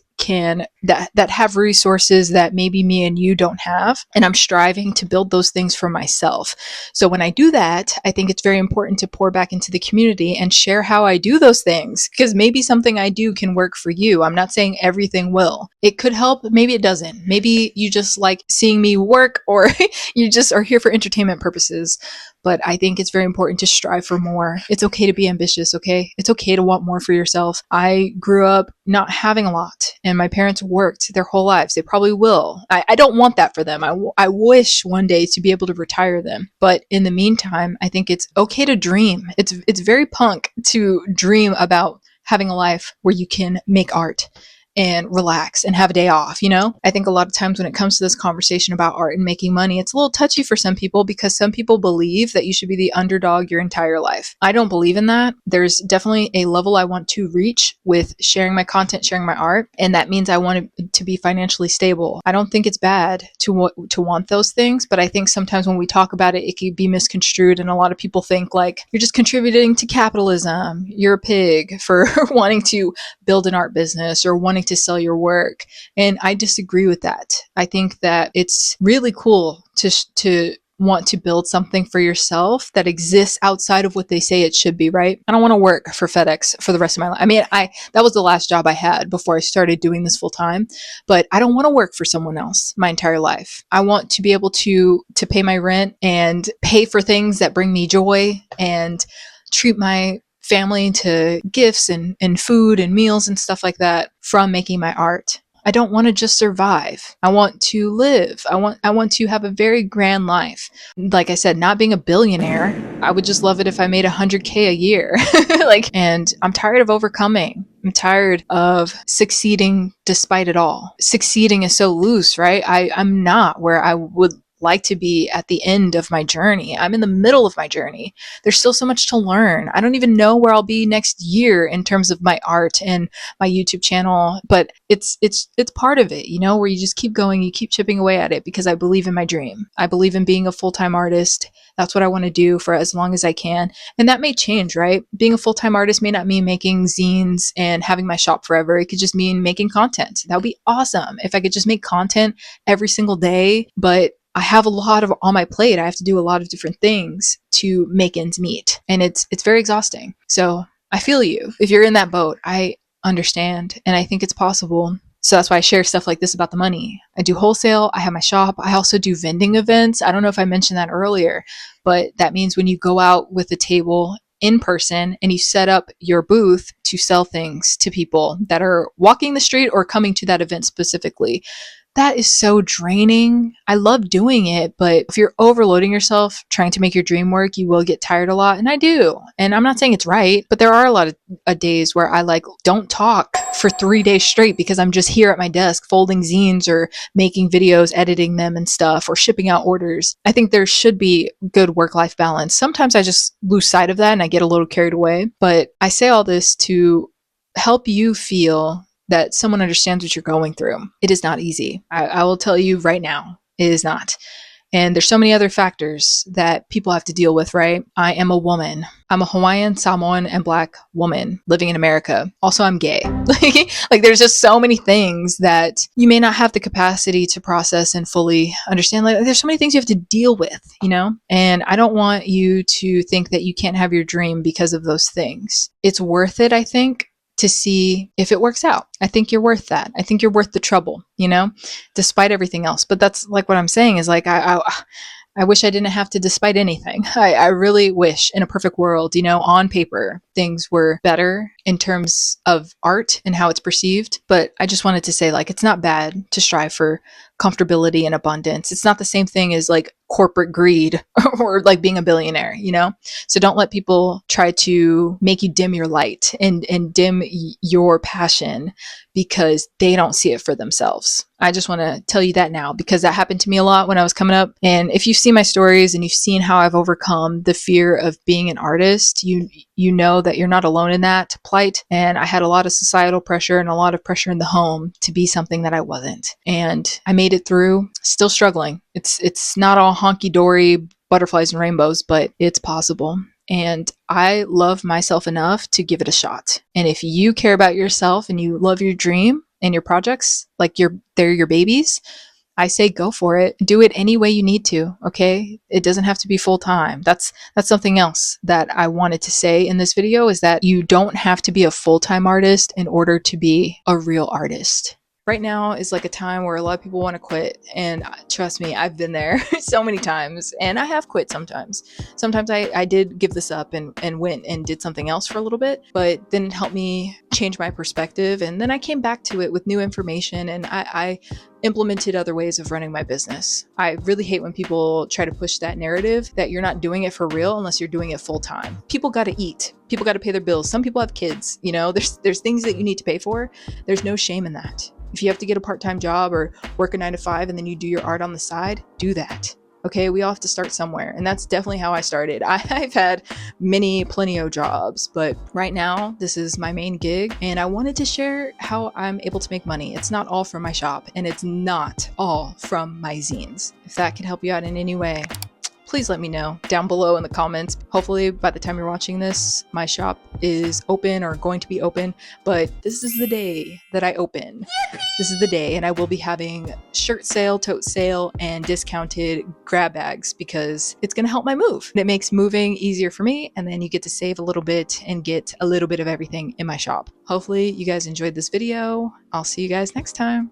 have resources that maybe me and you don't have, and I'm striving to build those things for myself. So when I do that, I think it's very important to pour back into the community and share how I do those things, because maybe something I do can work for you. I'm not saying everything will. It could help, maybe it doesn't. Maybe you just like seeing me work, or you just are here for entertainment purposes. But I think it's very important to strive for more. It's okay to be ambitious, okay? It's okay to want more for yourself. I grew up not having a lot, and my parents worked their whole lives. They probably will. I don't want that for them. I wish one day to be able to retire them. But in the meantime, I think it's okay to dream. It's very punk to dream about having a life where you can make art and relax and have a day off, you know? I think a lot of times when it comes to this conversation about art and making money, it's a little touchy for some people because some people believe that you should be the underdog your entire life. I don't believe in that. There's definitely a level I want to reach with sharing my content, sharing my art, and that means I want it to be financially stable. I don't think it's bad to want those things, but I think sometimes when we talk about it, it can be misconstrued, and a lot of people think like you're just contributing to capitalism. You're a pig for wanting to build an art business or wanting to sell your work. And I disagree with that. I think that it's really cool to want to build something for yourself that exists outside of what they say it should be, right? I don't want to work for FedEx for the rest of my life. I mean, that was the last job I had before I started doing this full time, but I don't want to work for someone else my entire life. I want to be able to pay my rent and pay for things that bring me joy and treat my family to gifts and food and meals and stuff like that from making my art. I don't want to just survive. I want to live. I want to have a very grand life. Like I said, not being a billionaire. I would just love it if I made $100K a year. And I'm tired of overcoming. I'm tired of succeeding despite it all. Succeeding is so loose, right? I'm not where I would like to be at the end of my journey. I'm in the middle of my journey. There's still so much to learn. I don't even know where I'll be next year in terms of my art and my YouTube channel, but it's part of it, you know, where you just keep going, you keep chipping away at it because I believe in my dream. I believe in being a full-time artist. That's what I want to do for as long as I can. And that may change, right? Being a full-time artist may not mean making zines and having my shop forever. It could just mean making content. That would be awesome if I could just make content every single day, but I have a lot on my plate. I have to do a lot of different things to make ends meet. And it's very exhausting. So I feel you. If you're in that boat, I understand. And I think it's possible. So that's why I share stuff like this about the money. I do wholesale. I have my shop. I also do vending events. I don't know if I mentioned that earlier, but that means when you go out with a table in person and you set up your booth to sell things to people that are walking the street or coming to that event specifically. That is so draining. I love doing it, but if you're overloading yourself trying to make your dream work, you will get tired a lot. And I do. And I'm not saying it's right, but there are a lot of days where I don't talk for 3 days straight because I'm just here at my desk folding zines or making videos, editing them and stuff, or shipping out orders. I think there should be good work-life balance. Sometimes I just lose sight of that and I get a little carried away. But I say all this to help you feel that someone understands what you're going through. It is not easy. I will tell you right now, it is not. And there's so many other factors that people have to deal with, right? I am a woman. I'm a Hawaiian, Samoan, and Black woman living in America. Also, I'm gay. Like there's just so many things that you may not have the capacity to process and fully understand. Like there's so many things you have to deal with, you know? And I don't want you to think that you can't have your dream because of those things. It's worth it, I think, to see if it works out. I think you're worth that. I think you're worth the trouble, you know, despite everything else. But that's like what I'm saying is like, I wish I didn't have to despite anything. I really wish in a perfect world, you know, on paper, things were better in terms of art and how it's perceived. But I just wanted to say, like, it's not bad to strive for comfortability and abundance. It's not the same thing as like corporate greed or like being a billionaire, you know? So don't let people try to make you dim your light and dim your passion because they don't see it for themselves. I just want to tell you that now because that happened to me a lot when I was coming up. And if you've seen my stories and you've seen how I've overcome the fear of being an artist, you know that you're not alone in that plight. And I had a lot of societal pressure and a lot of pressure in the home to be something that I wasn't. And I made it through, still struggling. It's not all honky-dory butterflies and rainbows, but it's possible. And I love myself enough to give it a shot. And if you care about yourself and you love your dream and your projects, like they're your babies, I say go for it. Do it any way you need to, okay? It doesn't have to be full time. That's something else that I wanted to say in this video is that you don't have to be a full-time artist in order to be a real artist. Right now is like a time where a lot of people want to quit, and trust me, I've been there so many times, and I have quit sometimes. Sometimes I did give this up and went and did something else for a little bit, but then it helped me change my perspective, and then I came back to it with new information, and I implemented other ways of running my business. I really hate when people try to push that narrative that you're not doing it for real unless you're doing it full time. People got to eat. People got to pay their bills. Some people have kids, you know, there's things that you need to pay for. There's no shame in that. If you have to get a part-time job or work a 9 to 5 and then you do your art on the side, do that. Okay, we all have to start somewhere. And that's definitely how I started. I've had plenty of jobs, but right now this is my main gig, and I wanted to share how I'm able to make money. It's not all from my shop, and it's not all from my zines. If that can help you out in any way, please let me know down below in the comments. Hopefully by the time you're watching this, my shop is open or going to be open, but this is the day that I open. This is the day, and I will be having shirt sale, tote sale, and discounted grab bags because it's going to help my move. It makes moving easier for me, and then you get to save a little bit and get a little bit of everything in my shop. Hopefully you guys enjoyed this video. I'll see you guys next time.